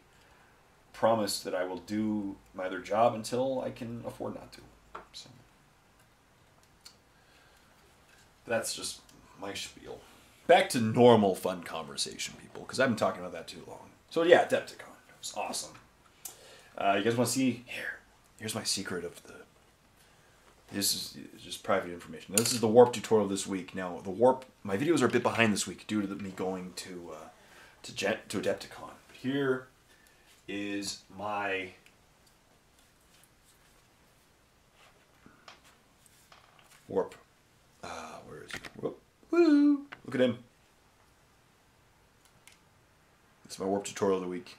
promise that I will do my other job until I can afford not to. So that's just my spiel. Back to normal fun conversation, people, because I've been talking about that too long. So yeah, Adepticon, it was awesome. You guys want to see? Here's my secret of the. This is just private information. Now, this is the warp tutorial this week. Now, the warp, my videos are a bit behind this week due to me going to Adepticon. But here is my warp. Where is he? Whoop. Woo! Look at him. It's my warp tutorial of the week.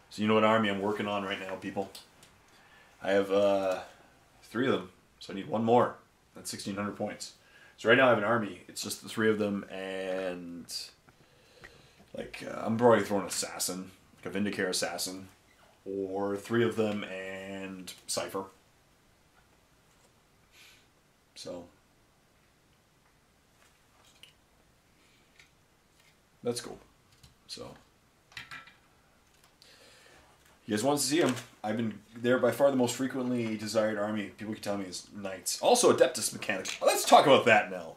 So you know what army I'm working on right now, people. I have 3 of them, so I need 1 more. That's 1,600 points. So right now I have an army. It's just the 3 of them, and I'm probably throwing assassin, like a Vindicare assassin, or 3 of them and Cypher. So that's cool. So you guys want to see them? I've been there by far the most frequently desired army. People keep telling me is Knights. Also, Adeptus Mechanics. Let's talk about that now.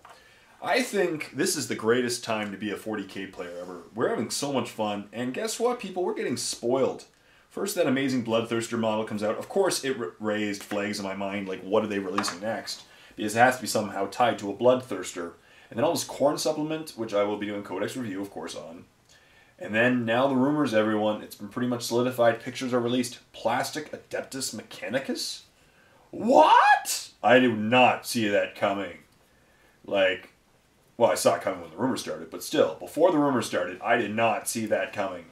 I think this is the greatest time to be a 40k player ever. We're having so much fun, and guess what, people? We're getting spoiled. First, that amazing Bloodthirster model comes out. Of course, it raised flags in my mind, like, what are they releasing next? Because it has to be somehow tied to a Bloodthirster. And then all this corn supplement, which I will be doing Codex review, of course, on. And then now the rumors, everyone, it's been pretty much solidified. Pictures are released. Plastic Adeptus Mechanicus? What? I did not see that coming. Well, I saw it coming when the rumors started, but still, before the rumors started, I did not see that coming.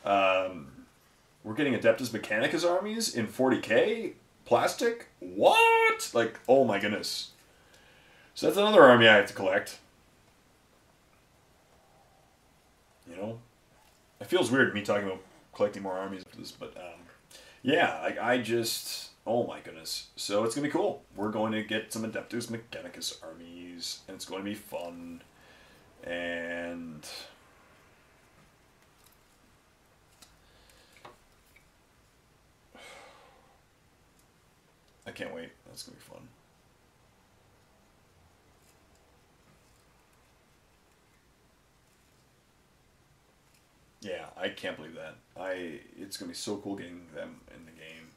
We're getting Adeptus Mechanicus armies in 40k? Plastic? What? Oh my goodness. So that's another army I have to collect. It feels weird me talking about collecting more armies after this, but yeah, I just, oh my goodness. So it's going to be cool. We're going to get some Adeptus Mechanicus armies, and it's going to be fun, and I can't wait. That's going to be fun. I can't believe that. It's gonna be so cool getting them in the game.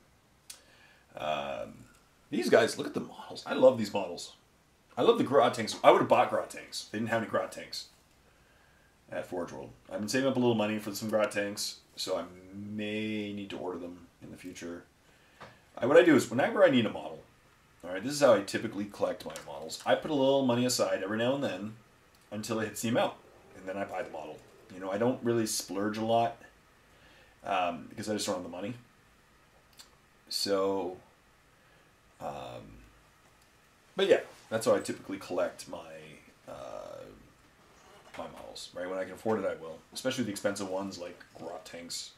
These guys, look at the models. I love these models. I love the grot tanks. I would have bought grot tanks. They didn't have any grot tanks at Forge World. I've been saving up a little money for some grot tanks, so I may need to order them in the future. What I do is whenever I need a model, all right, this is how I typically collect my models. I put a little money aside every now and then until it hits the amount, and then I buy the model. You know, I don't really splurge a lot because I just don't have the money. So, but yeah, that's how I typically collect my my models. Right, when I can afford it, I will. Especially the expensive ones like grot tanks.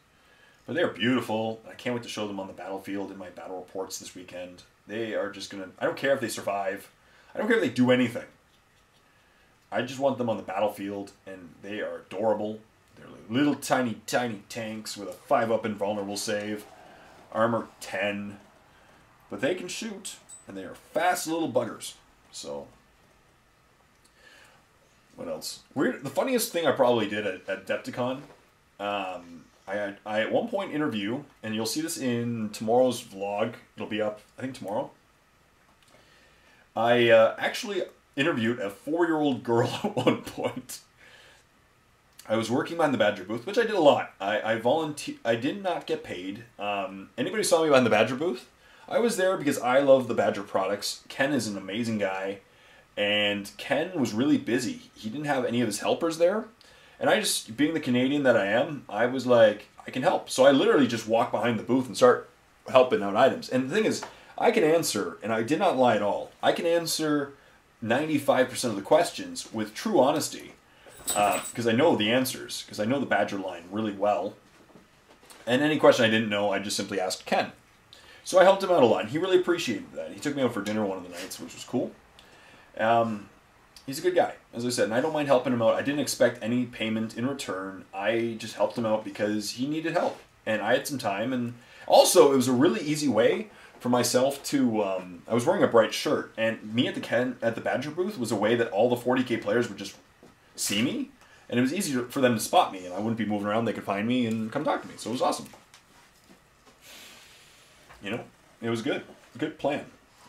But they are beautiful. I can't wait to show them on the battlefield in my battle reports this weekend. They are just gonna. I don't care if they survive. I don't care if they do anything. I just want them on the battlefield, and they are adorable. They're like little tiny tanks with a 5-up invulnerable save, armor 10, but they can shoot, and they are fast little buggers. So, what else? The funniest thing I probably did at Adepticon, I at one point interview, and you'll see this in tomorrow's vlog. It'll be up, I think, tomorrow. I actually interviewed a 4-year-old girl at one point. I was working behind the Badger booth, which I did a lot. I did not get paid. Anybody saw me behind the Badger booth? I was there because I love the Badger products. Ken is an amazing guy, and Ken was really busy. He didn't have any of his helpers there, and I just, being the Canadian that I am, I was like, I can help. So I literally just walk behind the booth and start helping out items. And the thing is, I can answer, and I did not lie at all, I can answer 95% of the questions with true honesty. Because I know the answers, because I know the Badger line really well. And any question I didn't know, I just simply asked Ken. So I helped him out a lot, and he really appreciated that. He took me out for dinner one of the nights, which was cool. He's a good guy, as I said, and I don't mind helping him out. I didn't expect any payment in return. I just helped him out because he needed help, and I had some time. And also, it was a really easy way for myself to... I was wearing a bright shirt, and me at the Badger booth was a way that all the 40k players would just see me, and it was easy for them to spot me, and I wouldn't be moving around. They could find me and come talk to me, so it was awesome. You know, it was good. Good plan.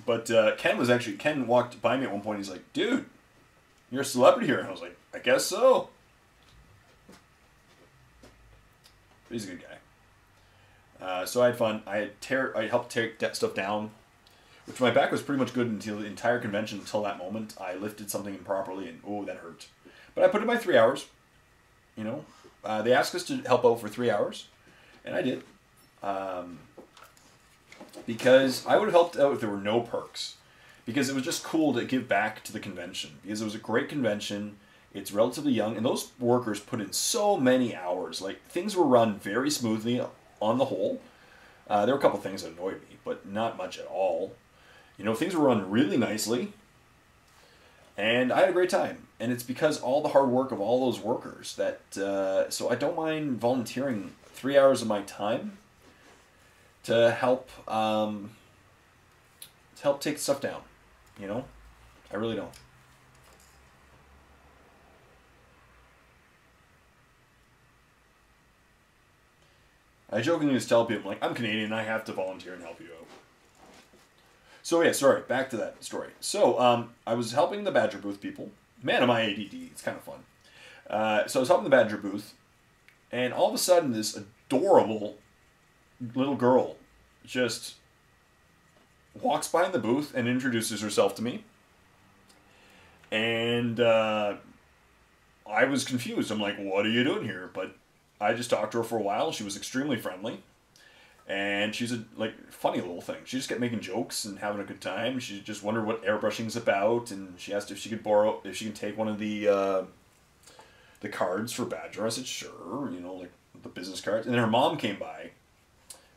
But Ken walked by me at one point. He's like, "Dude, you're a celebrity here." And I was like, "I guess so." But he's a good guy. So I had fun. I helped tear stuff down, which my back was pretty much good until the entire convention. Until that moment, I lifted something improperly, and oh, that hurt. But I put in my 3 hours. You know, they asked us to help out for 3 hours, and I did. Because I would have helped out if there were no perks. Because it was just cool to give back to the convention. Because it was a great convention. It's relatively young. And those workers put in so many hours. Like, things were run very smoothly on the whole. There were a couple things that annoyed me, but not much at all. You know, things were run really nicely. And I had a great time. And it's because all the hard work of all those workers that... so I don't mind volunteering 3 hours of my time to help take stuff down, you know? I really don't. I jokingly just tell people, like, I'm Canadian, I have to volunteer and help you out. So yeah, sorry, back to that story. So, I was helping the Badger booth people. Man, am I ADD, it's kind of fun. So I was helping the Badger booth, and all of a sudden this adorable little girl just walks behind the booth and introduces herself to me. And I was confused. I'm like, what are you doing here? But I just talked to her for a while. She was extremely friendly. And she's a funny little thing. She just kept making jokes and having a good time. She just wondered what airbrushing's about, and she asked if she could take one of the cards for Badger. I said, sure, you know, like the business cards. And then her mom came by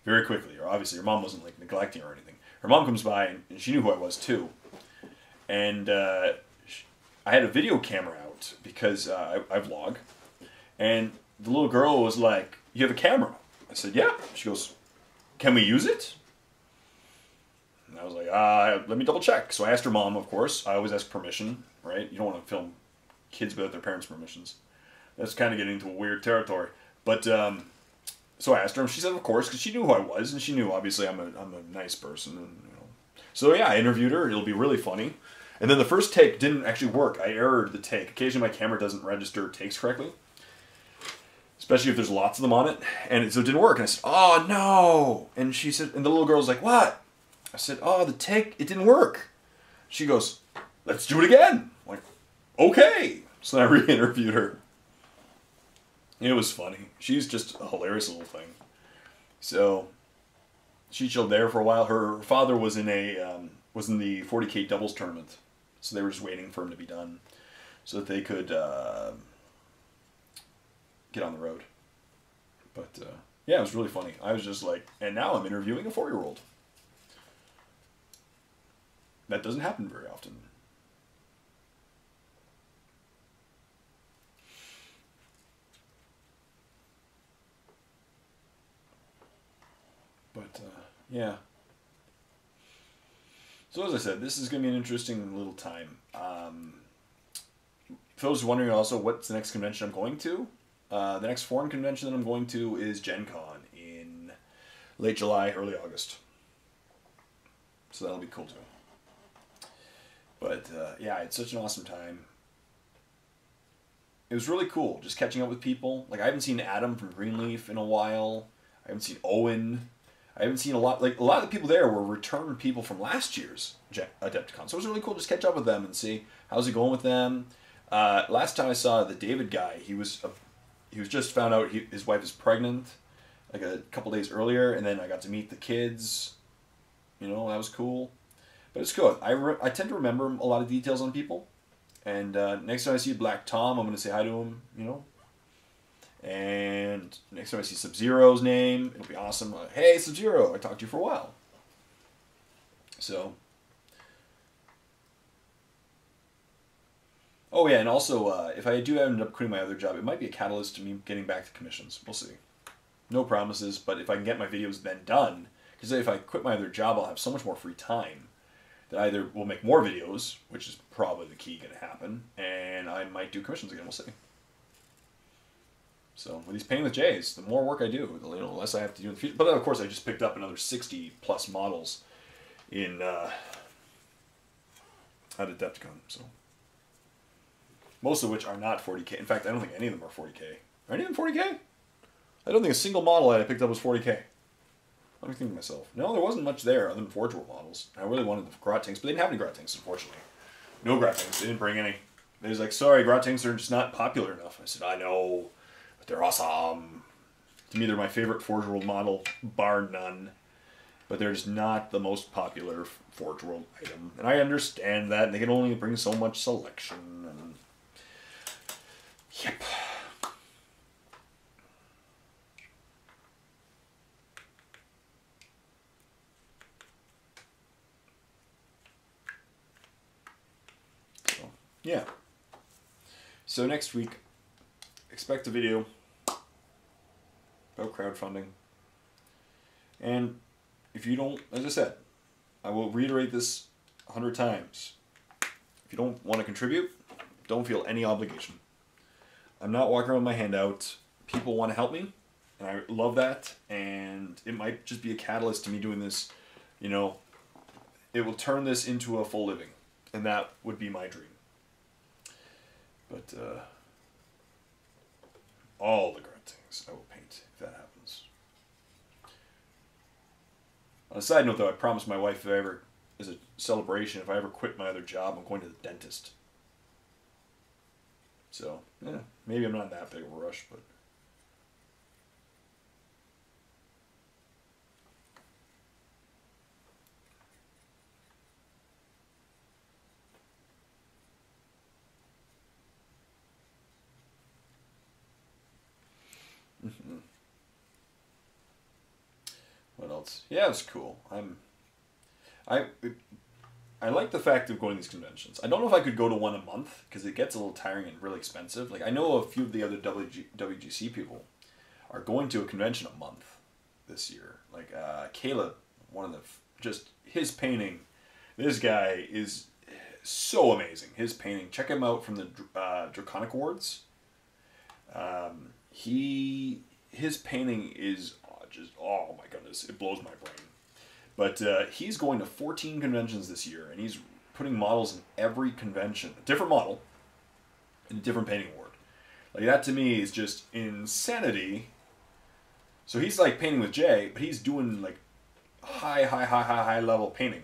very quickly. Or obviously her mom wasn't like neglecting her or anything. Her mom comes by, and she knew who I was too. And I had a video camera out because I vlog. And the little girl was like, you have a camera? I said, yeah. She goes, can we use it? And I was like, let me double check. So I asked her mom, of course. I always ask permission, right? You don't want to film kids without their parents' permissions. That's kind of getting into a weird territory. But so I asked her, and she said, of course, because she knew who I was, and she knew obviously I'm a nice person, and you know. So yeah, I interviewed her. It'll be really funny. And then the first take didn't actually work. I errored the take. Occasionally my camera doesn't register takes correctly, especially if there's lots of them on it. And so it didn't work. And I said, oh no. And she said, and the little girl's like, what? I said, oh, the take, it didn't work. She goes, let's do it again. I'm like, okay. So then I re-interviewed her. It was funny. She's just a hilarious little thing. So she chilled there for a while. Her father was in the 40K doubles tournament. So they were just waiting for him to be done so that they could get on the road. But yeah, it was really funny. I was just like, and now I'm interviewing a 4-year-old. That doesn't happen very often. But yeah. So as I said, this is going to be an interesting little time. For those wondering also what's the next convention I'm going to, the next foreign convention that I'm going to is Gen Con in late July, early August. So that'll be cool too. But yeah, it's such an awesome time. It was really cool just catching up with people. Like I haven't seen Adam from Greenleaf in a while. I haven't seen Owen. I haven't seen a lot of the people there were return people from last year's Adepticon. So it was really cool just catch up with them and see how's it going with them. Last time I saw the David guy, he was just found out his wife is pregnant like a couple days earlier, and then I got to meet the kids. You know, that was cool. But it's good. I tend to remember a lot of details on people. And next time I see Black Tom, I'm going to say hi to him, you know. And next time I see Sub-Zero's name, it'll be awesome. Hey, Sub-Zero, I talked to you for a while. So. Oh, yeah, and also, if I do end up quitting my other job, it might be a catalyst to me getting back to commissions. We'll see. No promises, but if I can get my videos then done, because if I quit my other job, I'll have so much more free time that either will make more videos, which is probably the key going to happen, and I might do commissions again. We'll see. So with these Pain with J's, the more work I do, the less I have to do in the future. But then, of course, I just picked up another 60 plus models in at Adepticon. So most of which are not 40K. In fact, I don't think any of them are 40K. Are any of them 40K? I don't think a single model that I picked up was 40K. Let me think to myself. No, there wasn't much there other than Forge World models. I really wanted the grot tanks, but they didn't have any grot tanks, unfortunately. No grot tanks. They didn't bring any. They was like, sorry, grot tanks are just not popular enough. I said, I know, but they're awesome. To me, they're my favorite Forge World model, bar none. But they're just not the most popular Forge World item. And I understand that, and they can only bring so much selection. And yep. Yeah. So next week, expect a video about crowdfunding. And if you don't, as I said, I will reiterate this 100 times. If you don't want to contribute, don't feel any obligation. I'm not walking around with my hand out. People want to help me, and I love that. And it might just be a catalyst to me doing this. You know, it will turn this into a full living, and that would be my dream. But all the grunt things I will paint if that happens. On a side note, though, I promised my wife if I ever, as a celebration, if I ever quit my other job, I'm going to the dentist. So, yeah, maybe I'm not in that big of a rush, but. What else? Yeah, it was cool. I like the fact of going to these conventions. I don't know if I could go to one a month because it gets a little tiring and really expensive. Like I know a few of the other WGC people are going to a convention a month this year. Like Caleb, one of the just his painting. This guy is so amazing. His painting. Check him out from the Draconic Awards. his painting is just, oh my goodness, it blows my brain. But he's going to 14 conventions this year, and he's putting models in every convention, a different model, in a different painting award. Like, that to me is just insanity. So he's like painting with Jay, but he's doing like high level painting.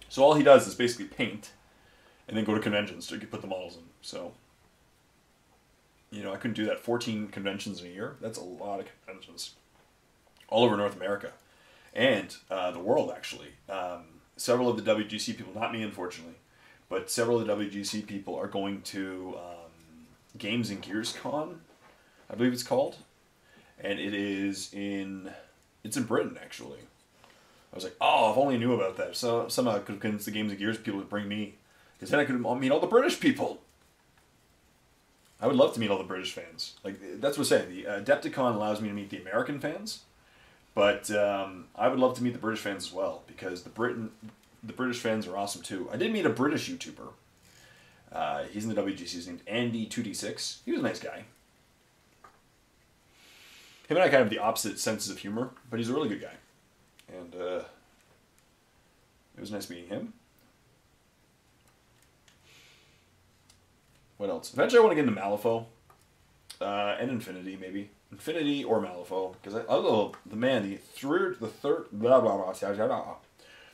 So all he does is basically paint, and then go to conventions to put the models in. So, you know, I couldn't do that. 14 conventions in a year. That's a lot of conventions. All over North America. And the world, actually. Several of the WGC people, not me unfortunately, but several of the WGC people are going to Games and Gears Con, I believe it's called. And it's in Britain, actually. I was like, oh, if only I knew about that. So somehow I could have convinced the Games and Gears people to bring me. Because then I could meet all the British people. I would love to meet all the British fans. Like, that's what I'm saying. The Adepticon allows me to meet the American fans. But I would love to meet the British fans as well. Because the British fans are awesome too. I did meet a British YouTuber. He's in the WGC. He's named Andy2D6. He was a nice guy. Him and I kind of have the opposite senses of humor. But he's a really good guy. And it was nice meeting him. What else? Eventually I want to get into Malifaux. And Infinity, maybe. Infinity or Malifaux. Because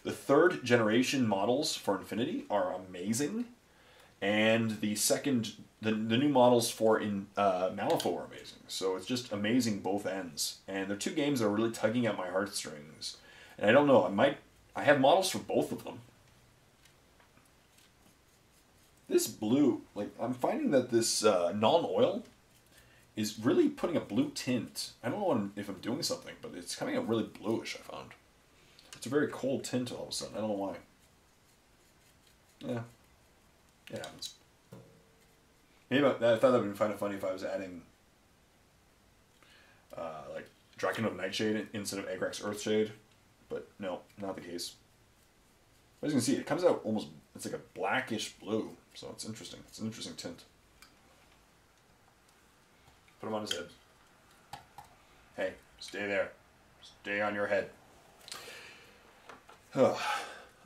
the third generation models for Infinity are amazing. And the new models for Malifaux are amazing. So it's just amazing both ends. And they're two games that are really tugging at my heartstrings. And I don't know, I have models for both of them. This blue, like, I'm finding that this non-oil is really putting a blue tint. I don't know if I'm doing something, but it's coming out really bluish, I found. It's a very cold tint all of a sudden. I don't know why. Yeah. It happens. Maybe I thought that would be kind of funny if I was adding, like, Draken of Nightshade instead of Agrax Earthshade. But no, not the case. As you can see, it comes out almost, it's like a blackish blue. So it's interesting. It's an interesting tint. Put him on his head. Hey, stay there. Stay on your head.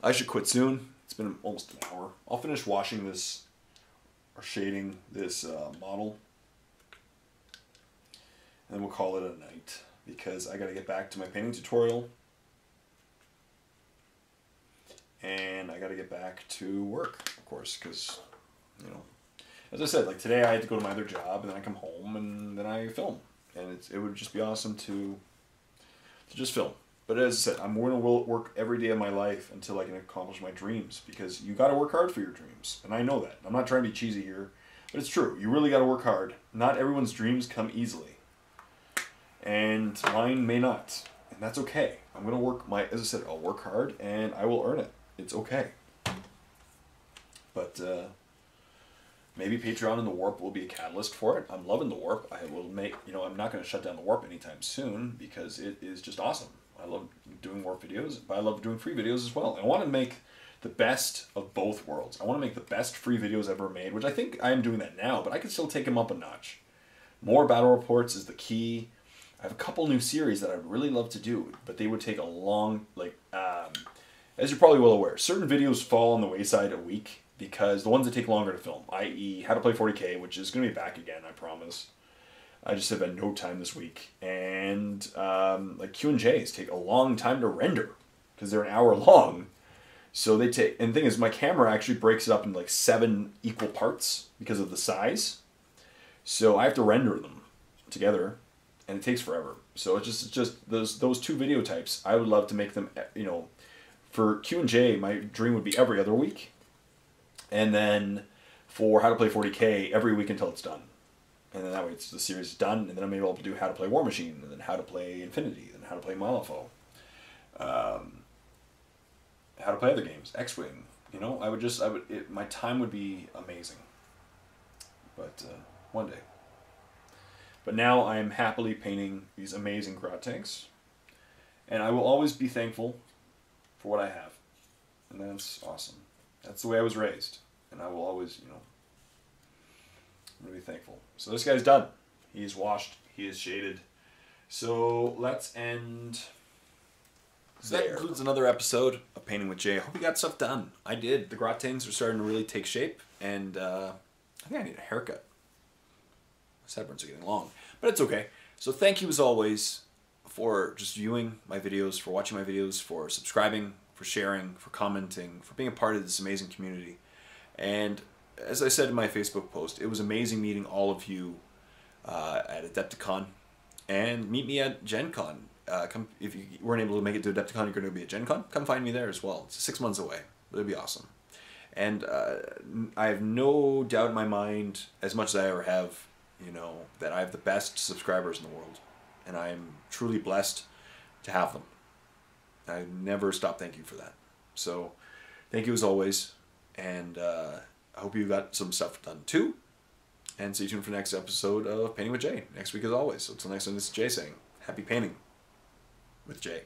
I should quit soon. It's been almost an hour. I'll finish washing this, or shading this model. And then we'll call it a night. Because I gotta get back to my painting tutorial. And I gotta get back to work, of course, because, you know, as I said, like today I had to go to my other job, and then I come home, and then I film. And it would just be awesome to just film. But as I said, I'm going to work every day of my life until I can accomplish my dreams, because you got to work hard for your dreams. And I know that. I'm not trying to be cheesy here, but it's true. You really got to work hard. Not everyone's dreams come easily. And mine may not. And that's okay. I'm going to work as I said, I'll work hard, and I will earn it. It's okay. But maybe Patreon and the Warp will be a catalyst for it. I'm loving the Warp. I will make, you know, I'm not going to shut down the Warp anytime soon, because it is just awesome. I love doing Warp videos, but I love doing free videos as well. I want to make the best of both worlds. I want to make the best free videos ever made, which I think I am doing that now, but I can still take them up a notch. More battle reports is the key. I have a couple new series that I'd really love to do, but they would take a long, like, as you're probably well aware, certain videos fall on the wayside a week because the ones that take longer to film, i.e. How to Play 40K, which is going to be back again, I promise. I just have had no time this week. And like Q&Js take a long time to render because they're an hour long. So they take, and the thing is, my camera actually breaks it up into like 7 equal parts because of the size. So I have to render them together, and it takes forever. So it's just those two video types. I would love to make them, you know, for Q&J, my dream would be every other week. And then for How to Play 40K, every week until it's done. And then that way the series is done, and then I'm able to do How to Play War Machine, and then How to Play Infinity, and How to Play Malifaux. How to play other games, X-Wing. You know, my time would be amazing. But one day. But now I am happily painting these amazing grot tanks. And I will always be thankful for what I have. And that's awesome. That's the way I was raised. And I will always, you know, I'm going to be thankful. So this guy's done. He is washed. He is shaded. So let's end. So that concludes another episode of Painting with Jay. I hope you got stuff done. I did. The grot things are starting to really take shape, and I think I need a haircut. My sideburns are getting long, but it's okay. So thank you as always for just viewing my videos, for watching my videos, for subscribing, for sharing, for commenting, for being a part of this amazing community. And as I said in my Facebook post, it was amazing meeting all of you at Adepticon, and meet me at Gen Con. Come, if you weren't able to make it to Adepticon, you're going to be at Gen Con, come find me there as well. It's 6 months away. It'll be awesome. And I have no doubt in my mind, as much as I ever have, you know, that I have the best subscribers in the world. And I am truly blessed to have them. I never stop thanking you for that. So, thank you as always. And I hope you got some stuff done too. And stay tuned for the next episode of Painting with Jay. Next week as always. So, until next time, this is Jay saying, happy painting with Jay.